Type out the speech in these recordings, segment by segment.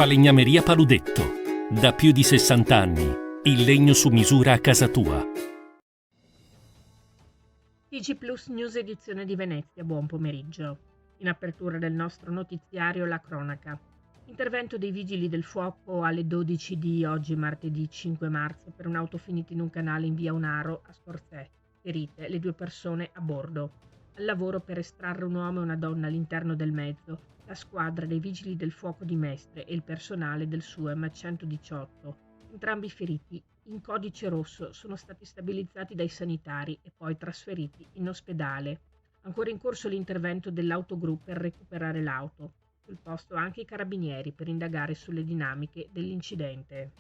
Falegnameria Paludetto. Da più di 60 anni. Il legno su misura a casa tua. TG Plus News edizione di Venezia, buon pomeriggio. In apertura del nostro notiziario la cronaca. Intervento dei vigili del fuoco alle 12 di oggi, martedì 5 marzo, per un'auto finita in un canale in via Unaro a Scorzè. Ferite le 2 persone a bordo. Al lavoro per estrarre un uomo e una donna all'interno del mezzo, la squadra dei vigili del fuoco di Mestre e il personale del SUEM 118. Entrambi feriti in codice rosso sono stati stabilizzati dai sanitari e poi trasferiti in ospedale. Ancora in corso l'intervento dell'autogru per recuperare l'auto. Sul posto anche i carabinieri per indagare sulle dinamiche dell'incidente.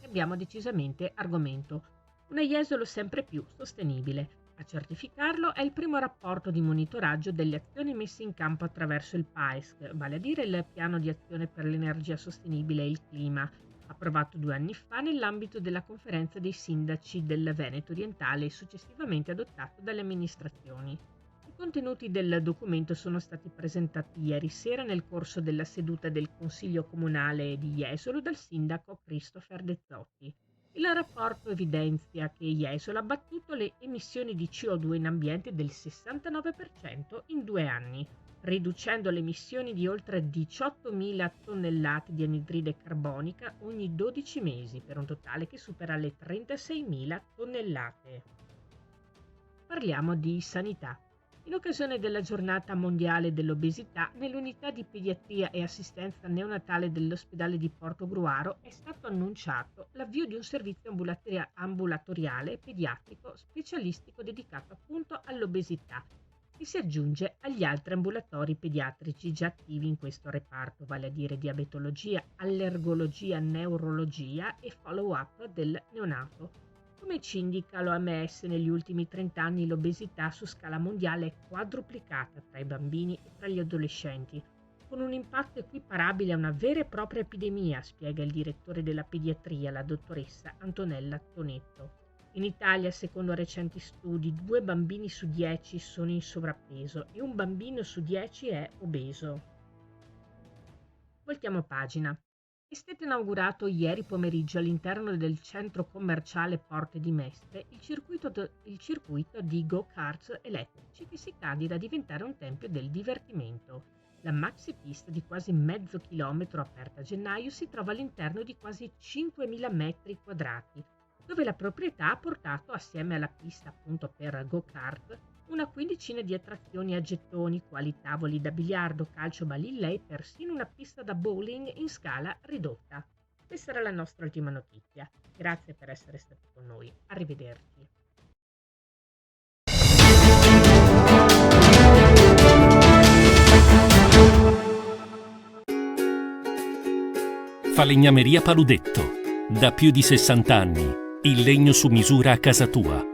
Cambiamo decisamente argomento. Un Jesolo sempre più sostenibile. A certificarlo è il primo rapporto di monitoraggio delle azioni messe in campo attraverso il PAESC, vale a dire il Piano di Azione per l'Energia Sostenibile e il Clima, approvato 2 anni fa nell'ambito della conferenza dei sindaci del Veneto orientale e successivamente adottato dalle amministrazioni. I contenuti del documento sono stati presentati ieri sera nel corso della seduta del Consiglio Comunale di Jesolo dal sindaco Christopher De Zotti. Il rapporto evidenzia che Jesolo ha abbattuto le emissioni di CO2 in ambiente del 69% in 2 anni, riducendo le emissioni di oltre 18.000 tonnellate di anidride carbonica ogni 12 mesi, per un totale che supera le 36.000 tonnellate. Parliamo di sanità. In occasione della giornata mondiale dell'obesità, nell'unità di pediatria e assistenza neonatale dell'ospedale di Portogruaro è stato annunciato l'avvio di un servizio ambulatoriale pediatrico specialistico dedicato appunto all'obesità, che si aggiunge agli altri ambulatori pediatrici già attivi in questo reparto, vale a dire diabetologia, allergologia, neurologia e follow-up del neonato. Come ci indica l'OMS, negli ultimi 30 anni l'obesità su scala mondiale è quadruplicata tra i bambini e tra gli adolescenti, con un impatto equiparabile a una vera e propria epidemia, spiega il direttore della pediatria, la dottoressa Antonella Tonetto. In Italia, secondo recenti studi, 2 bambini su 10 sono in sovrappeso e 1 bambino su 10 è obeso. Voltiamo pagina. È stato inaugurato ieri pomeriggio all'interno del centro commerciale Porte di Mestre il circuito di go-karts elettrici che si candida a diventare un tempio del divertimento. La maxi pista di quasi mezzo chilometro aperta a gennaio si trova all'interno di quasi 5.000 metri quadrati, dove la proprietà ha portato, assieme alla pista appunto per go-kart, una quindicina di attrazioni a gettoni, quali tavoli da biliardo, calcio, balilla e persino una pista da bowling in scala ridotta. Questa era la nostra ultima notizia. Grazie per essere stati con noi. Arrivederci. Falegnameria Paludetto. Da più di 60 anni. Il legno su misura a casa tua.